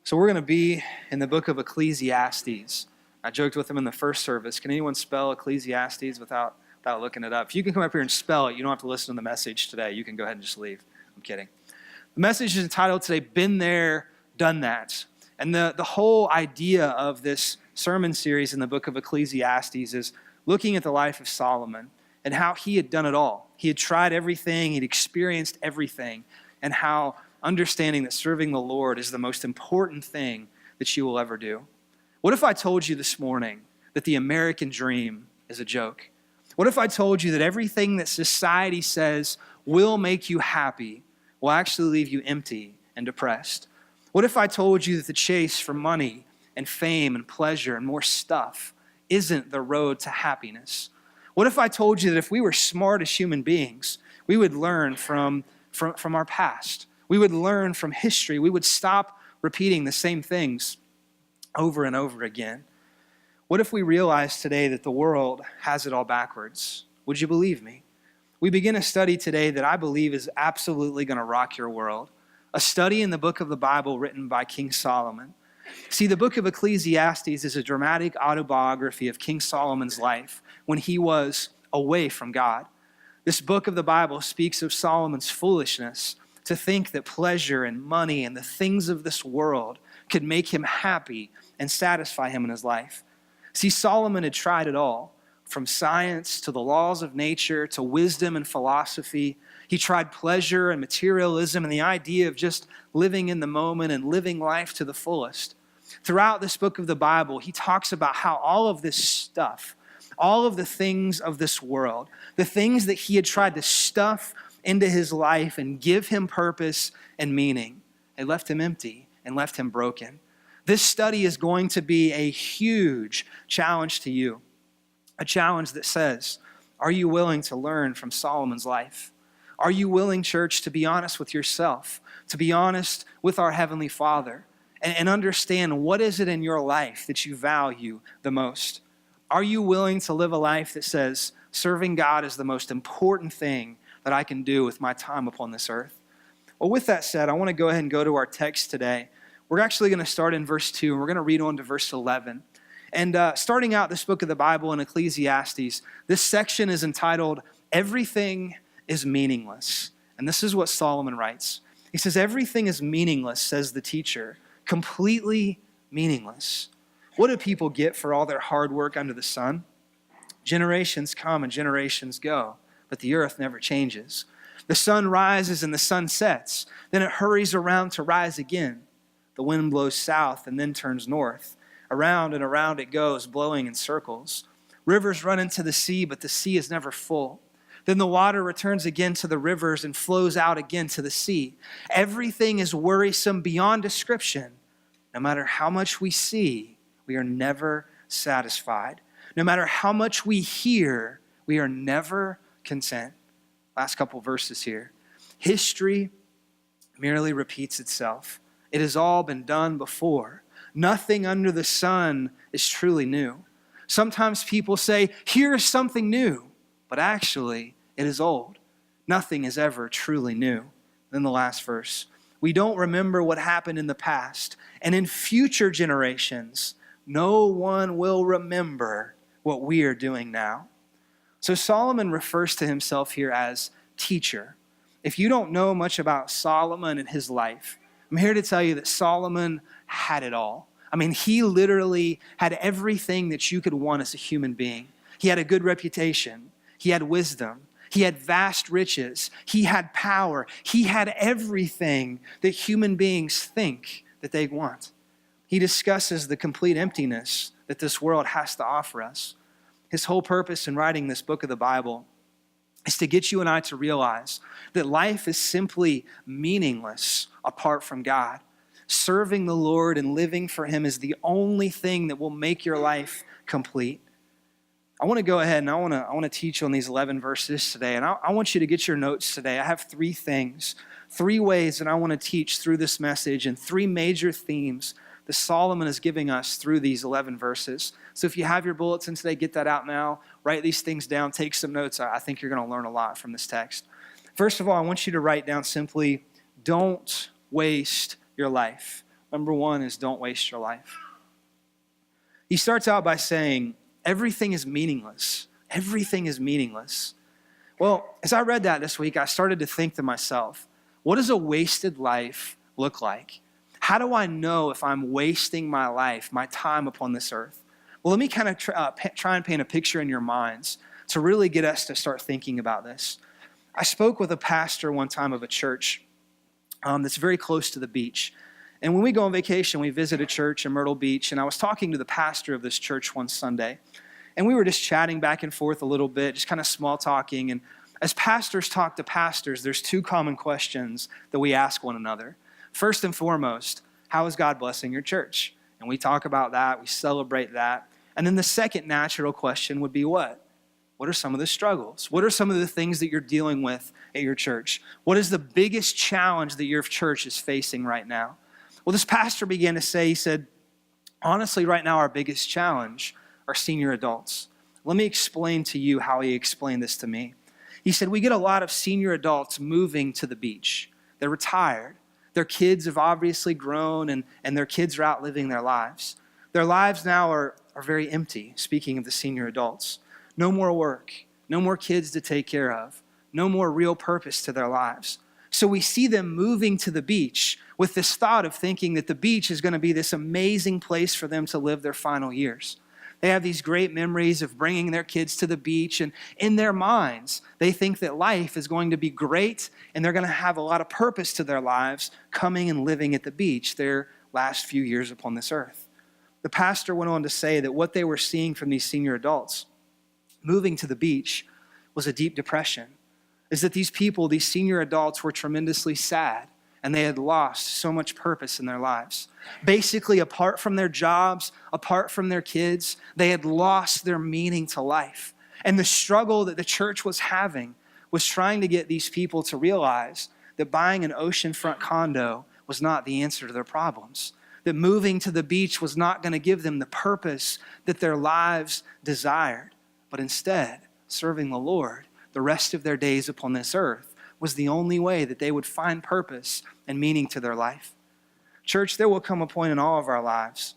So we're going to be in the book of Ecclesiastes. I joked with them in the first service. Can anyone spell Ecclesiastes without looking it up? If you can come up here and spell it, you don't have to listen to the message today. You can go ahead and just leave. I'm kidding. The message is entitled today, Been There, Done That. And the whole idea of this sermon series in the book of Ecclesiastes is looking at the life of Solomon and how he had done it all. He had tried everything, he'd experienced everything, and how understanding that serving the Lord is the most important thing that you will ever do. What if I told you this morning that the American dream is a joke? What if I told you that everything that society says will make you happy will actually leave you empty and depressed? What if I told you that the chase for money and fame and pleasure and more stuff isn't the road to happiness? What if I told you that if we were smart as human beings, we would learn from our past? We would learn from history. We would stop repeating the same things over and over again. What if we realized today that the world has it all backwards? Would you believe me? We begin a study today that I believe is absolutely going to rock your world. A study in the book of the Bible written by King Solomon. See, the book of Ecclesiastes is a dramatic autobiography of King Solomon's life when he was away from God. This book of the Bible speaks of Solomon's foolishness to think that pleasure and money and the things of this world could make him happy and satisfy him in his life. See, Solomon had tried it all, from science to the laws of nature to wisdom and philosophy. He tried pleasure and materialism and the idea of just living in the moment and living life to the fullest. Throughout this book of the Bible, he talks about how all of this stuff, all of the things of this world, the things that he had tried to stuff into his life and give him purpose and meaning, they left him empty and left him broken. This study is going to be a huge challenge to you, a challenge that says, are you willing to learn from Solomon's life? Are you willing, church, to be honest with yourself, to be honest with our Heavenly Father, and understand what is it in your life that you value the most? Are you willing to live a life that says, serving God is the most important thing that I can do with my time upon this earth? Well, with that said, I want to go ahead and go to our text today. We're actually going to start in verse 2, and we're going to read on to verse 11. And starting out this book of the Bible in Ecclesiastes, this section is entitled, Everything is Meaningless. And this is what Solomon writes. He says, everything is meaningless, says the teacher, completely meaningless. What do people get for all their hard work under the sun? Generations come and generations go, but the earth never changes. The sun rises and the sun sets. Then it hurries around to rise again. The wind blows south and then turns north. Around and around it goes, blowing in circles. Rivers run into the sea, but the sea is never full. Then the water returns again to the rivers and flows out again to the sea. Everything is worrisome beyond description. No matter how much we see, we are never satisfied. No matter how much we hear, we are never content. Last couple verses here. History merely repeats itself. It has all been done before. Nothing under the sun is truly new. Sometimes people say, here's something new, but actually it is old. Nothing is ever truly new. Then the last verse. We don't remember what happened in the past, and in future generations, no one will remember what we are doing now. So Solomon refers to himself here as teacher. If you don't know much about Solomon and his life, I'm here to tell you that Solomon had it all. I mean, he literally had everything that you could want as a human being. He had a good reputation. He had wisdom. He had vast riches. He had power. He had everything that human beings think that they want. He discusses the complete emptiness that this world has to offer us. His whole purpose in writing this book of the Bible is to get you and I to realize that life is simply meaningless apart from God. Serving the Lord and living for Him is the only thing that will make your life complete. I want to go ahead and I want to teach on these 11 verses today. And I want you to get your notes today. I have 3 things, 3 ways that I want to teach through this message and 3 major themes that Solomon is giving us through these 11 verses. So if you have your bulletin today, get that out now. Write these things down. Take some notes. I think you're going to learn a lot from this text. First of all, I want you to write down simply, don't waste your life. Number one is don't waste your life. He starts out by saying, everything is meaningless. Everything is meaningless. Well, as I read that this week, I started to think to myself, what does a wasted life look like? How do I know if I'm wasting my life, my time upon this earth? Well, let me kind of try and paint a picture in your minds to really get us to start thinking about this. I spoke with a pastor one time of a church that's very close to the beach. And when we go on vacation, we visit a church in Myrtle Beach, and I was talking to the pastor of this church one Sunday. And we were just chatting back and forth a little bit, just kind of small talking. And as pastors talk to pastors, there's two common questions that we ask one another. First and foremost, how is God blessing your church? And we talk about that, we celebrate that. And then the second natural question would be what? What are some of the struggles? What are some of the things that you're dealing with at your church? What is the biggest challenge that your church is facing right now? Well, this pastor began to say, he said, honestly, right now our biggest challenge are senior adults. Let me explain to you how he explained this to me. He said, we get a lot of senior adults moving to the beach. They're retired. Their kids have obviously grown and their kids are out living their lives. Their lives now are very empty, speaking of the senior adults. No more work, no more kids to take care of, no more real purpose to their lives. So we see them moving to the beach with this thought of thinking that the beach is going to be this amazing place for them to live their final years. They have these great memories of bringing their kids to the beach, and in their minds, they think that life is going to be great and they're going to have a lot of purpose to their lives coming and living at the beach their last few years upon this earth. The pastor went on to say that what they were seeing from these senior adults moving to the beach was a deep depression, is that these people, these senior adults, were tremendously sad and they had lost so much purpose in their lives. Basically, apart from their jobs, apart from their kids, they had lost their meaning to life. And the struggle that the church was having was trying to get these people to realize that buying an oceanfront condo was not the answer to their problems, that moving to the beach was not going to give them the purpose that their lives desired, but instead, serving the Lord the rest of their days upon this earth was the only way that they would find purpose and meaning to their life. Church, there will come a point in all of our lives,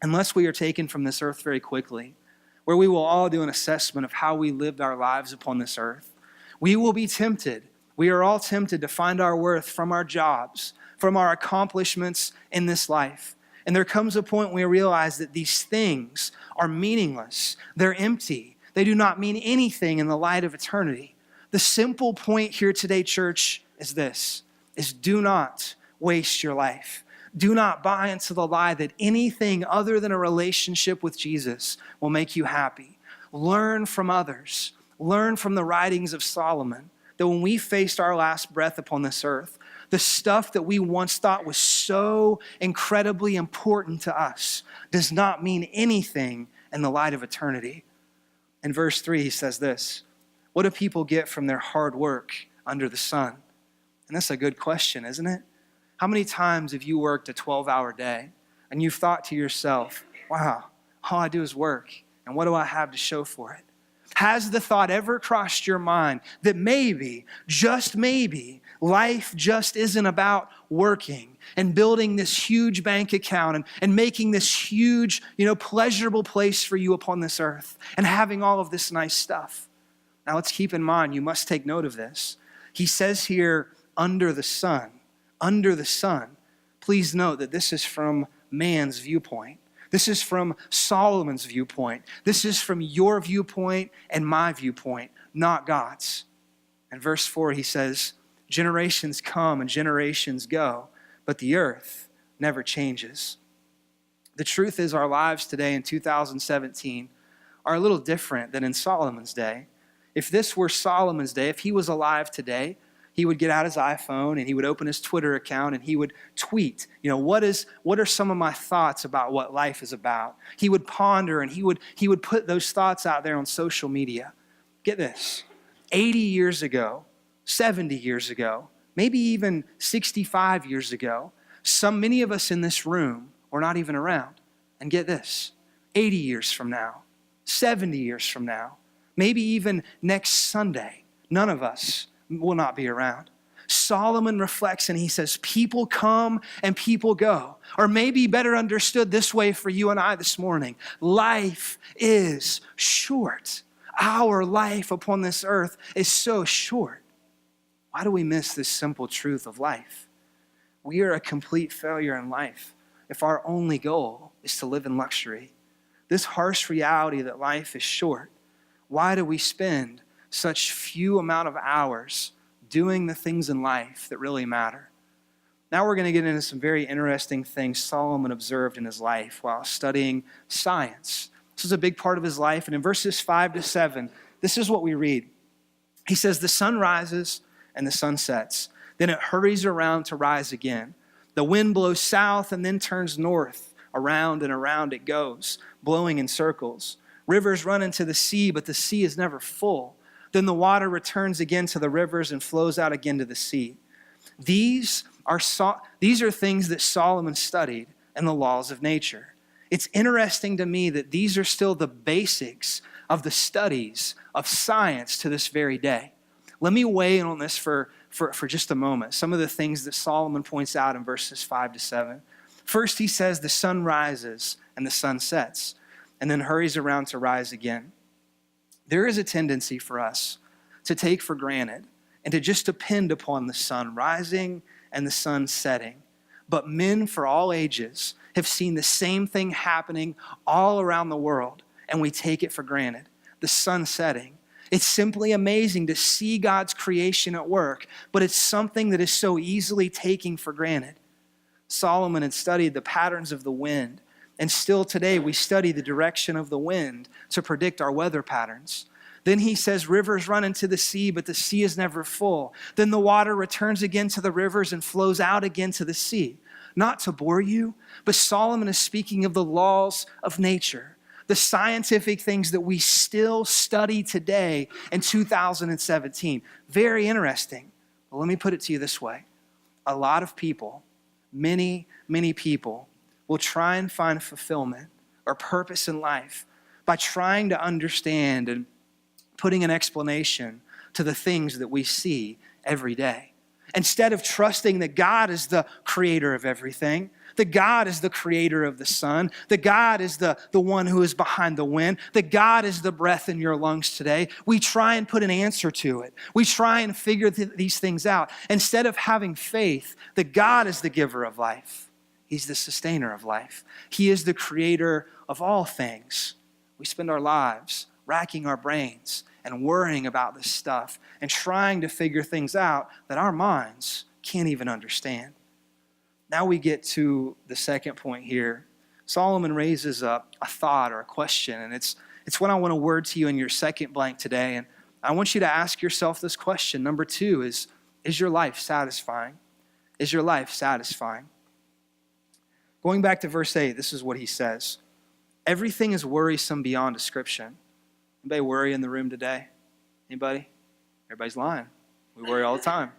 unless we are taken from this earth very quickly, where we will all do an assessment of how we lived our lives upon this earth. We will be tempted. We are all tempted to find our worth from our jobs, from our accomplishments in this life. And there comes a point when we realize that these things are meaningless. They're empty. They do not mean anything in the light of eternity. The simple point here today, church, is this, is do not waste your life. Do not buy into the lie that anything other than a relationship with Jesus will make you happy. Learn from others. Learn from the writings of Solomon that when we faced our last breath upon this earth, the stuff that we once thought was so incredibly important to us does not mean anything in the light of eternity. In verse 3, he says this, what do people get from their hard work under the sun? And that's a good question, isn't it? How many times have you worked a 12-hour day and you've thought to yourself, wow, all I do is work, and what do I have to show for it? Has the thought ever crossed your mind that maybe, just maybe, life just isn't about working and building this huge bank account and making this huge, pleasurable place for you upon this earth and having all of this nice stuff? Now let's keep in mind, you must take note of this. He says here, under the sun. Under the sun. Please note that this is from man's viewpoint. This is from Solomon's viewpoint. This is from your viewpoint and my viewpoint, not God's. In verse 4, he says, generations come and generations go, but the earth never changes. The truth is our lives today in 2017 are a little different than in Solomon's day. If this were Solomon's day, if he was alive today, he would get out his iPhone and he would open his Twitter account and he would tweet, what are some of my thoughts about what life is about? He would ponder and he would put those thoughts out there on social media. Get this, 80 years ago, 70 years ago, maybe even 65 years ago, many of us in this room were not even around. And get this, 80 years from now, 70 years from now, maybe even next Sunday, none of us will not be around. Solomon reflects and he says, people come and people go. Or maybe better understood this way for you and I this morning, life is short. Our life upon this earth is so short. Why do we miss this simple truth of life? We are a complete failure in life if our only goal is to live in luxury. This harsh reality that life is short. Why do we spend such few amount of hours doing the things in life that really matter? Now we're going to get into some very interesting things Solomon observed in his life while studying science. This is a big part of his life. And in verses 5-7, this is what we read. He says, the sun rises and the sun sets. Then it hurries around to rise again. The wind blows south and then turns north. Around and around it goes, blowing in circles. Rivers run into the sea, but the sea is never full. Then the water returns again to the rivers and flows out again to the sea. These are things that Solomon studied in the laws of nature. It's interesting to me that these are still the basics of the studies of science to this very day. Let me weigh in on this for just a moment. Some of the things that Solomon points out in verses 5-7. First, he says the sun rises and the sun sets, and then hurries around to rise again. There is a tendency for us to take for granted and to just depend upon the sun rising and the sun setting. But men for all ages have seen the same thing happening all around the world, and we take it for granted. The sun setting. It's simply amazing to see God's creation at work, but it's something that is so easily taken for granted. Solomon had studied the patterns of the wind, and still today we study the direction of the wind to predict our weather patterns. Then he says rivers run into the sea, but the sea is never full. Then the water returns again to the rivers and flows out again to the sea. Not to bore you, but Solomon is speaking of the laws of nature, the scientific things that we still study today in 2017. Very interesting. But let me put it to you this way. A lot of people, many people will try and find fulfillment or purpose in life by trying to understand and putting an explanation to the things that we see every day. Instead of trusting that God is the creator of everything, that God is the creator of the sun, that God is the one who is behind the wind, that God is the breath in your lungs today, we try and put an answer to it. We try and figure these things out. Instead of having faith that God is the giver of life, He's the sustainer of life. He is the creator of all things. We spend our lives racking our brains and worrying about this stuff and trying to figure things out that our minds can't even understand. Now we get to the second point here. Solomon raises up a thought or a question, and it's what I want to word to you in your second blank today. And I want you to ask yourself this question. Number 2 is your life satisfying? Is your life satisfying? Going back to verse 8, this is what he says. Everything is worrisome beyond description. Anybody worry in the room today? Anybody? Everybody's lying. We worry all the time.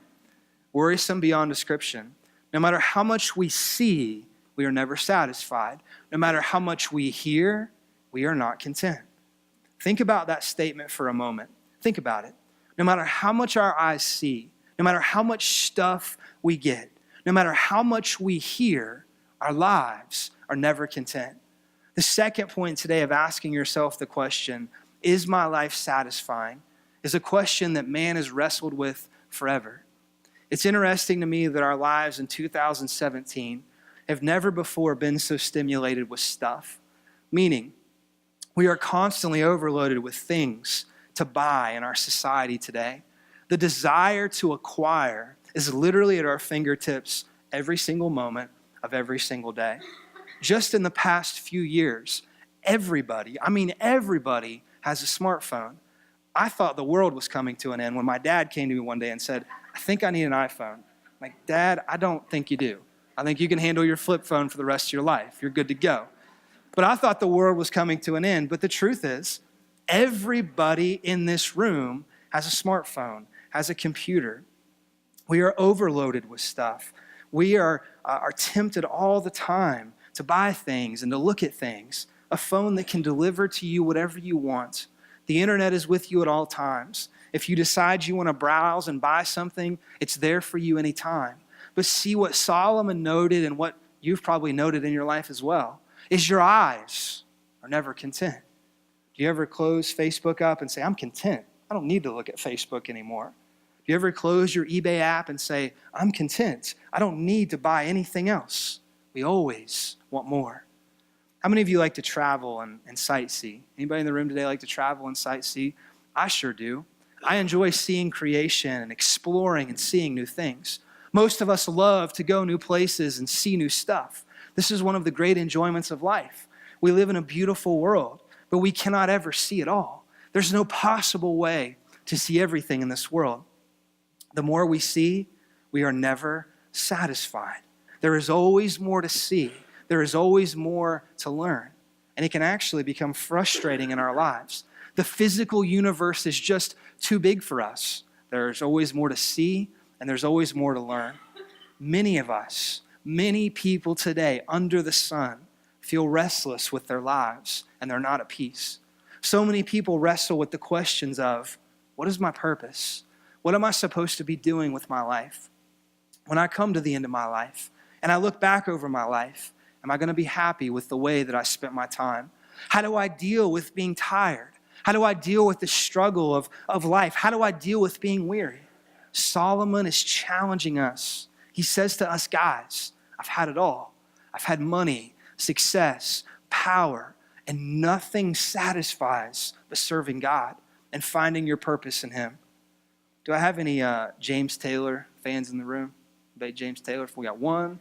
Worrisome beyond description. No matter how much we see, we are never satisfied. No matter how much we hear, we are not content. Think about that statement for a moment. Think about it. No matter how much our eyes see, no matter how much stuff we get, no matter how much we hear, our lives are never content. The second point today of asking yourself the question, is my life satisfying, is a question that man has wrestled with forever. It's interesting to me that our lives in 2017 have never before been so stimulated with stuff. Meaning, we are constantly overloaded with things to buy in our society today. The desire to acquire is literally at our fingertips every single moment of every single day. Just in the past few years, everybody has a smartphone. I thought the world was coming to an end when my dad came to me one day and said, I think I need an iPhone. I'm like, Dad, I don't think you do. I think you can handle your flip phone for the rest of your life. You're good to go. But I thought the world was coming to an end. But the truth is, everybody in this room has a smartphone, has a computer. We are overloaded with stuff. We are tempted all the time to buy things and to look at things. A phone that can deliver to you whatever you want. The internet is with you at all times. If you decide you want to browse and buy something, it's there for you anytime. But see what Solomon noted and what you've probably noted in your life as well, is your eyes are never content. Do you ever close Facebook up and say, I'm content. I don't need to look at Facebook anymore. Do you ever close your eBay app and say, I'm content. I don't need to buy anything else. We always want more. How many of you like to travel and sightsee? Anybody in the room today like to travel and sightsee? I sure do. I enjoy seeing creation and exploring and seeing new things. Most of us love to go new places and see new stuff. This is one of the great enjoyments of life. We live in a beautiful world, but we cannot ever see it all. There's no possible way to see everything in this world. The more we see, we are never satisfied. There is always more to see. There is always more to learn. And it can actually become frustrating in our lives. The physical universe is just too big for us. There's always more to see, and there's always more to learn. Many of us, many people today under the sun feel restless with their lives, and they're not at peace. So many people wrestle with the questions of, what is my purpose? What am I supposed to be doing with my life? When I come to the end of my life, and I look back over my life, am I going to be happy with the way that I spent my time? How do I deal with being tired? How do I deal with the struggle of life? How do I deal with being weary? Solomon is challenging us. He says to us, guys, I've had it all. I've had money, success, power, and nothing satisfies but serving God and finding your purpose in Him. Do I have any James Taylor fans in the room? Anybody James Taylor? We got 1,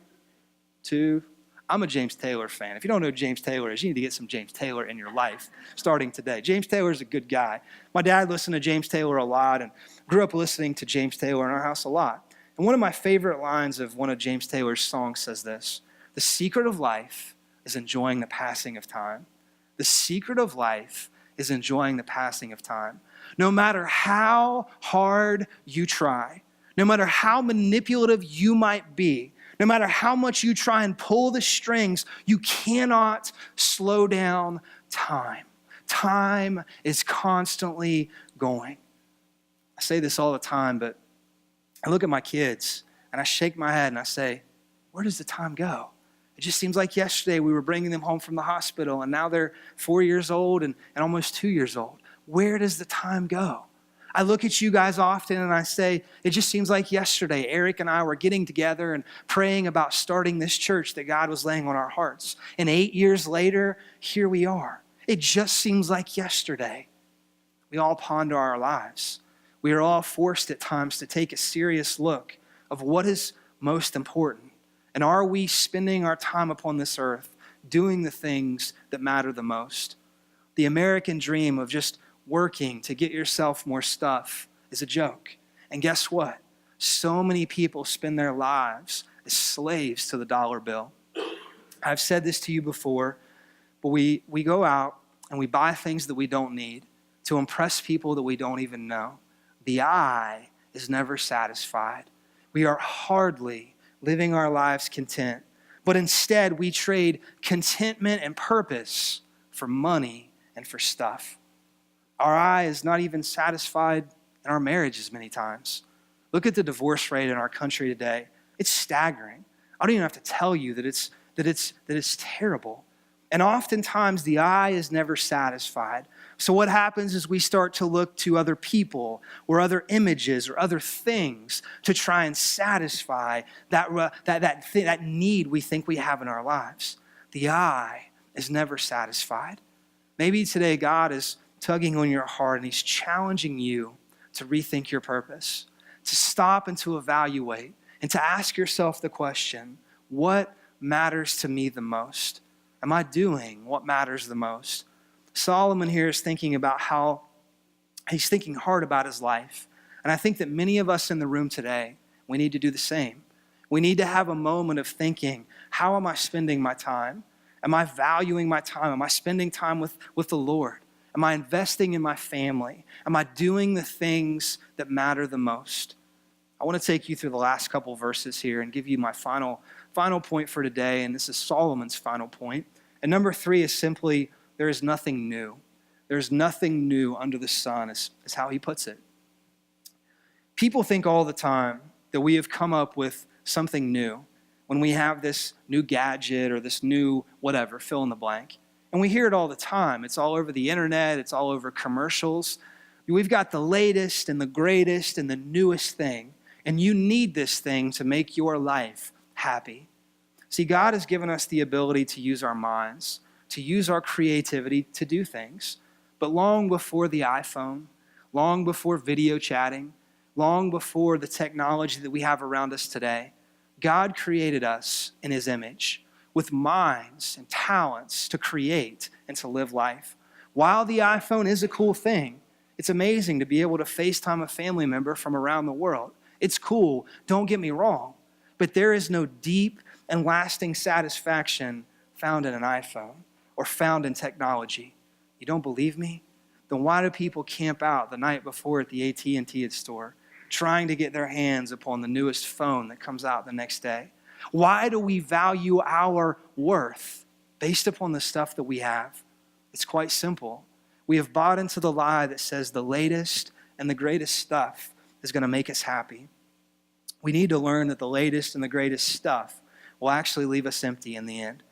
2. I'm a James Taylor fan. If you don't know who James Taylor is, you need to get some James Taylor in your life starting today. James Taylor is a good guy. My dad listened to James Taylor a lot and grew up listening to James Taylor in our house a lot. And one of my favorite lines of one of James Taylor's songs says this: the secret of life is enjoying the passing of time. The secret of life is enjoying the passing of time. No matter how hard you try, no matter how manipulative you might be, no matter how much you try and pull the strings, you cannot slow down time. Time is constantly going. I say this all the time, but I look at my kids and I shake my head and I say, where does the time go? It just seems like yesterday we were bringing them home from the hospital and now they're 4 years old and almost 2 years old. Where does the time go? I look at you guys often and I say, it just seems like yesterday, Eric and I were getting together and praying about starting this church that God was laying on our hearts. And 8 years later, here we are. It just seems like yesterday. We all ponder our lives. We are all forced at times to take a serious look of what is most important. And are we spending our time upon this earth doing the things that matter the most? The American dream of just working to get yourself more stuff is a joke. And guess what? So many people spend their lives as slaves to the dollar bill. I've said this to you before, but we go out and we buy things that we don't need to impress people that we don't even know. The eye is never satisfied. We are hardly living our lives content, but instead we trade contentment and purpose for money and for stuff. Our eye is not even satisfied in our marriages many times. Look at the divorce rate in our country today. It's staggering. I don't even have to tell you that it's terrible. And oftentimes the eye is never satisfied. So what happens is we start to look to other people or other images or other things to try and satisfy that need we think we have in our lives. The eye is never satisfied. Maybe today God is tugging on your heart and He's challenging you to rethink your purpose, to stop and to evaluate and to ask yourself the question, what matters to me the most? Am I doing what matters the most? Solomon here is thinking about how he's thinking hard about his life. And I think that many of us in the room today, we need to do the same. We need to have a moment of thinking, how am I spending my time? Am I valuing my time? Am I spending time with the Lord? Am I investing in my family? Am I doing the things that matter the most? I want to take you through the last couple verses here and give you my final point for today, and this is Solomon's final point. And number 3 is simply, there is nothing new. There's nothing new under the sun, is how he puts it. People think all the time that we have come up with something new when we have this new gadget or this new whatever, fill in the blank. And we hear it all the time. It's all over the internet. It's all over commercials. We've got the latest and the greatest and the newest thing. And you need this thing to make your life happy. See, God has given us the ability to use our minds, to use our creativity to do things. But long before the iPhone, long before video chatting, long before the technology that we have around us today, God created us in his image with minds and talents to create and to live life. While the iPhone is a cool thing, it's amazing to be able to FaceTime a family member from around the world. It's cool, don't get me wrong, but there is no deep and lasting satisfaction found in an iPhone or found in technology. You don't believe me? Then why do people camp out the night before at the AT&T store trying to get their hands upon the newest phone that comes out the next day? Why do we value our worth based upon the stuff that we have? It's quite simple. We have bought into the lie that says the latest and the greatest stuff is going to make us happy. We need to learn that the latest and the greatest stuff will actually leave us empty in the end.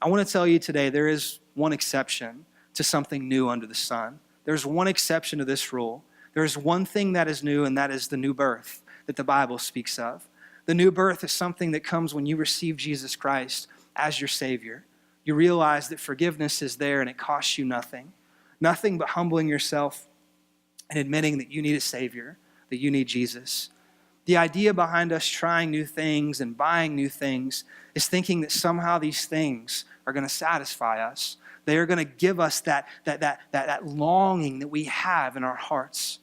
I want to tell you today, there is one exception to something new under the sun. There's one exception to this rule. There's one thing that is new, and that is the new birth that the Bible speaks of. The new birth is something that comes when you receive Jesus Christ as your Savior. You realize that forgiveness is there and it costs you nothing. Nothing but humbling yourself and admitting that you need a Savior, that you need Jesus. The idea behind us trying new things and buying new things is thinking that somehow these things are going to satisfy us. They are going to give us that longing that we have in our hearts.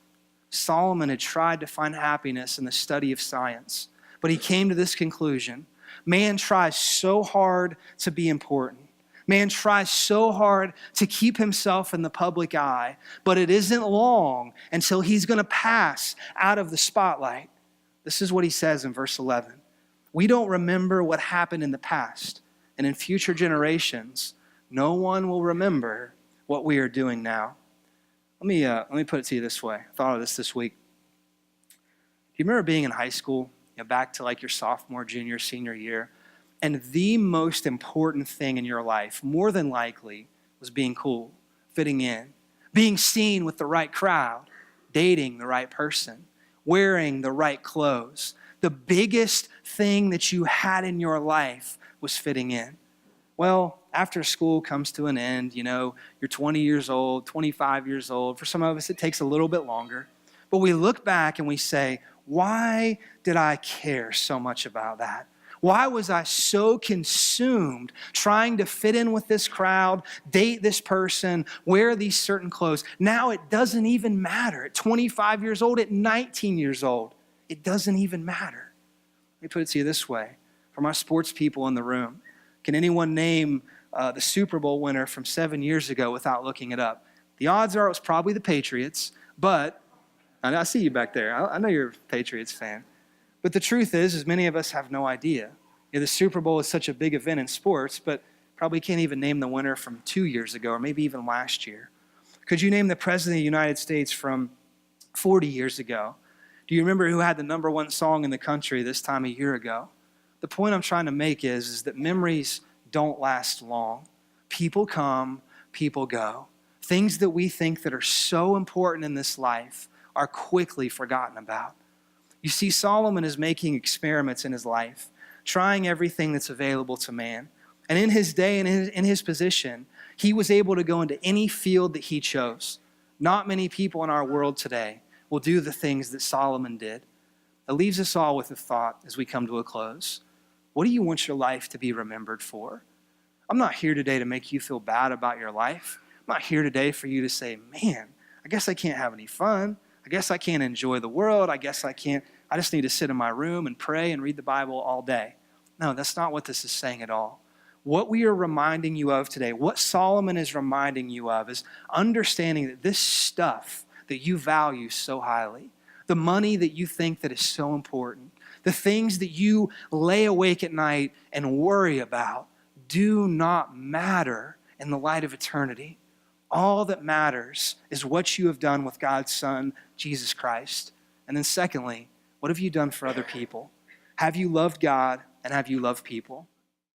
Solomon had tried to find happiness in the study of science, but he came to this conclusion. Man tries so hard to be important. Man tries so hard to keep himself in the public eye, but it isn't long until he's going to pass out of the spotlight. This is what he says in verse 11. We don't remember what happened in the past, and in future generations, no one will remember what we are doing now. Let me put it to you this way. I thought of this week. Do you remember being in high school, back to like your sophomore, junior, senior year, and the most important thing in your life, more than likely, was being cool, fitting in, being seen with the right crowd, dating the right person, wearing the right clothes. The biggest thing that you had in your life was fitting in. Well, after school comes to an end, you're 20 years old, 25 years old. For some of us, it takes a little bit longer. But we look back and we say, why did I care so much about that? Why was I so consumed trying to fit in with this crowd, date this person, wear these certain clothes? Now it doesn't even matter. At 25 years old, at 19 years old, it doesn't even matter. Let me put it to you this way. For my sports people in the room, can anyone name the Super Bowl winner from 7 years ago without looking it up? The odds are it was probably the Patriots, but I see you back there. I know you're a Patriots fan. But the truth is many of us have no idea. The Super Bowl is such a big event in sports, but probably can't even name the winner from 2 years ago or maybe even last year. Could you name the President of the United States from 40 years ago? Do you remember who had the number one song in the country this time a year ago? The point I'm trying to make is that memories don't last long. People come, people go. Things that we think that are so important in this life are quickly forgotten about. You see, Solomon is making experiments in his life, trying everything that's available to man. And in his day and in his position, he was able to go into any field that he chose. Not many people in our world today will do the things that Solomon did. It leaves us all with a thought as we come to a close. What do you want your life to be remembered for? I'm not here today to make you feel bad about your life. I'm not here today for you to say, man, I guess I can't have any fun. I guess I can't enjoy the world. I just need to sit in my room and pray and read the Bible all day. No, that's not what this is saying at all. What we are reminding you of today, what Solomon is reminding you of, is understanding that this stuff that you value so highly, the money that you think that is so important, the things that you lay awake at night and worry about, do not matter in the light of eternity. All that matters is what you have done with God's Son, Jesus Christ. And then secondly, what have you done for other people? Have you loved God and have you loved people?